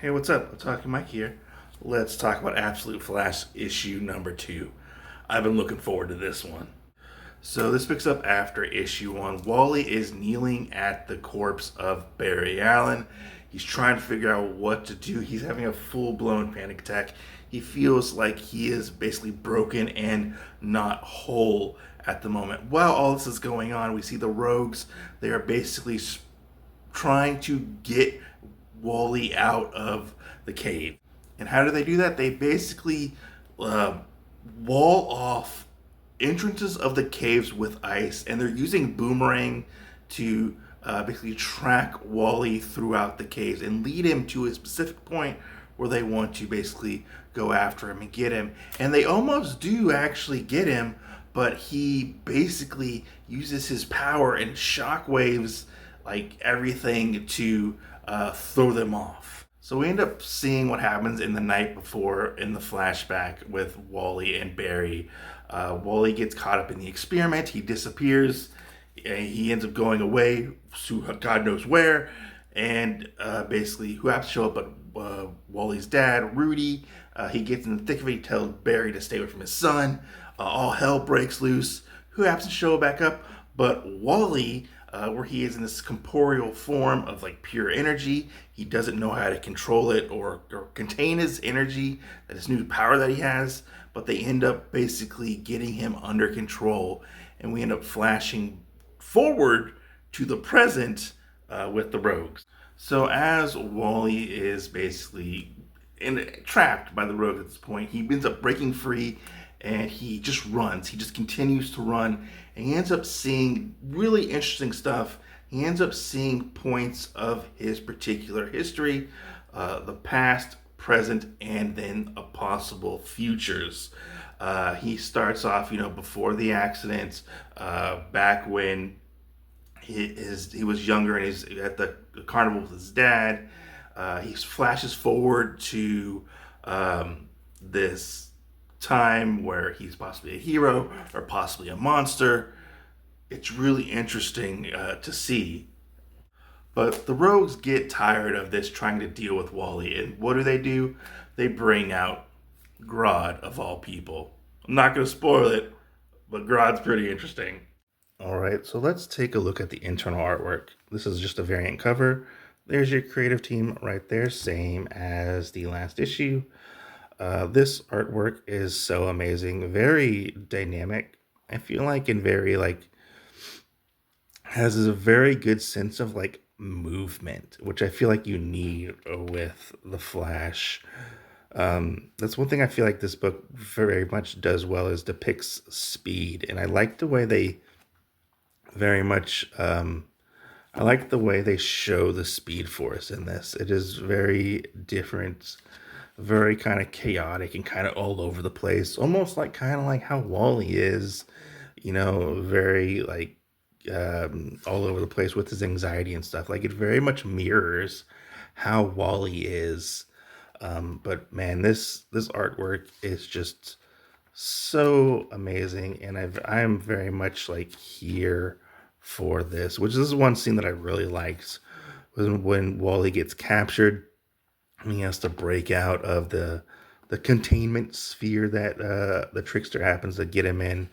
Hey, what's up? Talking Mike here. Let's talk about Absolute Flash issue number 2. I've been looking forward to this one. So this picks up after issue 1. Wally is kneeling at the corpse of Barry Allen. He's trying to figure out what to do. He's having a full-blown panic attack. He feels like he is basically broken and not whole at the moment. While all this is going on, we see the rogues. They are basically trying to get Wally out of the cave. And how do they do that? They basically wall off entrances of the caves with ice, and they're using boomerang to basically track Wally throughout the caves and lead him to a specific point where they want to basically go after him and get him. And they almost do actually get him, but he basically uses his power and shockwaves like everything to throw them off. So we end up seeing what happens in the night before in the flashback with Wally and Barry. Wally gets caught up in the experiment. He disappears. He ends up going away to God knows where. And basically, who happens to show up but Wally's dad, Rudy. He gets in the thick of it. He tells Barry to stay away from his son. All hell breaks loose. Who happens to show back up but Wally, where he is in this corporeal form of like pure energy. He doesn't know how to control it or contain his energy, that his new power that he has, but they end up basically getting him under control, and we end up flashing forward to the present with the rogues. So as Wally is basically trapped by the rogue at this point, he ends up breaking free and he just runs. He just continues to run, and he ends up seeing really interesting stuff. He ends up seeing points of his particular history, the past, present, and then a possible futures. He starts off, before the accident, back when he was younger and he's at the carnival with his dad. He flashes forward to this time where he's possibly a hero or possibly a monster. It's really interesting to see. But the rogues get tired of this trying to deal with Wally, and what do? They bring out Grodd, of all people. I'm not going to spoil it, but Grodd's pretty interesting. All right, so let's take a look at the internal artwork. This is just a variant cover. There's your creative team right there, same as the last issue. This artwork is so amazing, very dynamic. I feel like has a very good sense of like movement, which I feel like you need with the Flash. That's one thing I feel like this book very much does well, is depicts speed, and I like the way they very much. I like the way they show the Speed Force in this. It is very different, very kind of chaotic and kind of all over the place, almost like kind of like how Wally is, very like all over the place with his anxiety and stuff. Like it very much mirrors how Wally is. But man, this artwork is just so amazing, and I'm very much like here for this. Which is one scene that I really liked, was when Wally gets captured. He has to break out of the containment sphere that the trickster happens to get him in.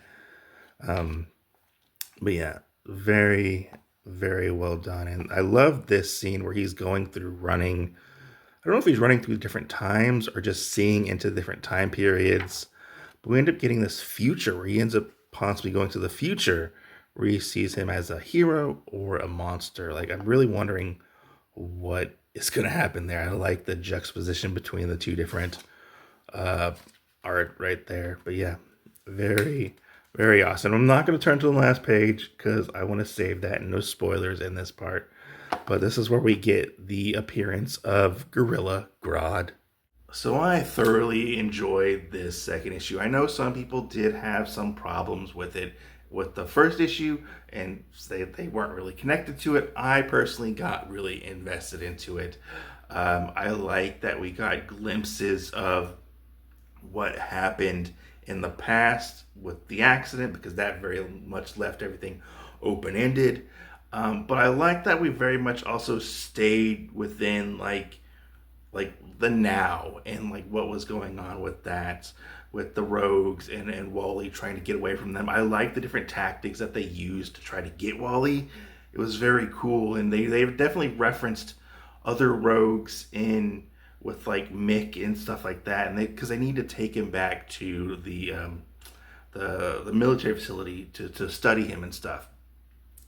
But yeah, very, very well done. And I love this scene where he's going through running. I don't know if he's running through different times or just seeing into different time periods. But we end up getting this future where he ends up possibly going to the future, where he sees him as a hero or a monster. Like, I'm really wondering what is going to happen there. I like the juxtaposition between the two different art right there. But yeah, very, very awesome. I'm not going to turn to the last page because I want to save that, and no spoilers in this part. But this is where we get the appearance of Gorilla Grodd. So I thoroughly enjoyed this second issue. I know some people did have some problems with it with the first issue, and they weren't really connected to it. I personally got really invested into it. I like that we got glimpses of what happened in the past with the accident, because that very much left everything open-ended. But I like that we very much also stayed within like like the now and like what was going on with that, with the rogues and Wally trying to get away from them. I like the different tactics that they used to try to get Wally. It was very cool, and they've definitely referenced other rogues in with like Mick and stuff like that, and they because they need to take him back to the military facility to study him and stuff.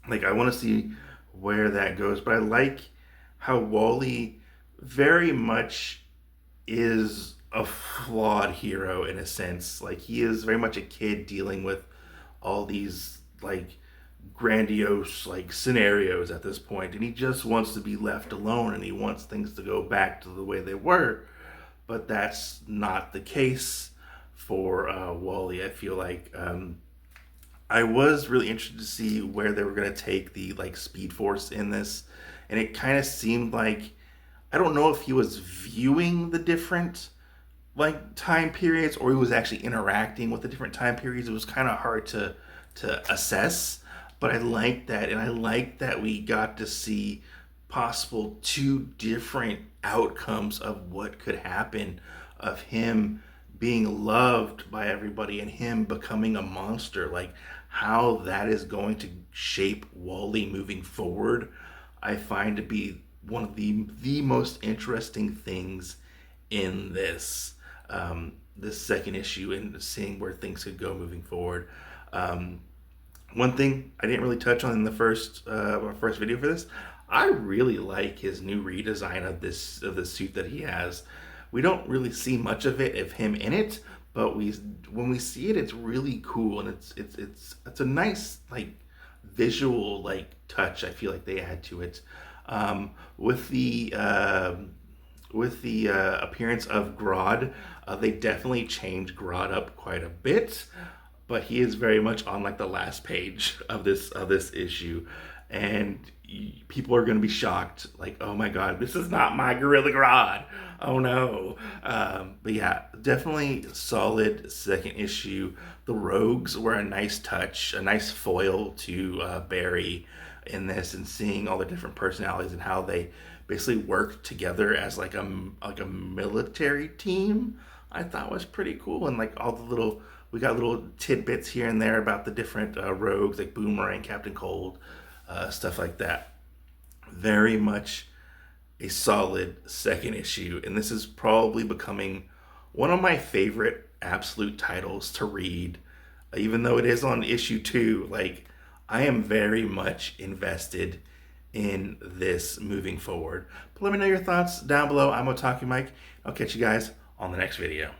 Like I want to see where that goes, but I like how Wally very much is a flawed hero in a sense. Like he is very much a kid dealing with all these like grandiose like scenarios at this point, and he just wants to be left alone and he wants things to go back to the way they were. But that's not the case for Wally. I feel like I was really interested to see where they were going to take the like Speed Force in this, and it kind of seemed like I don't know if he was viewing the different like time periods or he was actually interacting with the different time periods. It was kind of hard to assess, but I like that, and I like that we got to see possible two different outcomes of what could happen, of him being loved by everybody and him becoming a monster, like how that is going to shape Wally moving forward. I find to be one of the most interesting things in this second issue and seeing where things could go moving forward. One thing I didn't really touch on in the first video for this, I really like his new redesign of the suit that he has. We don't really see much of him in it, but when we see it, it's really cool, and it's a nice like visual like touch. I feel like they add to it with the appearance of Grodd. They definitely changed Grodd up quite a bit, but he is very much on like the last page of this issue, and people are going to be shocked, like, oh my god, this is not my Gorilla Grodd, oh no. But yeah, definitely solid second issue. The rogues were a nice touch, a nice foil to Barry in this, and seeing all the different personalities and how they basically work together as like a military team, I thought was pretty cool. And like all the little, we got little tidbits here and there about the different rogues like Boomerang, Captain Cold, stuff like that. Very much a solid second issue, and this is probably becoming one of my favorite Absolute titles to read. Even though it is on issue 2, like I am very much invested in this moving forward. But let me know your thoughts down below. I'm Otaku Mike. I'll catch you guys on the next video.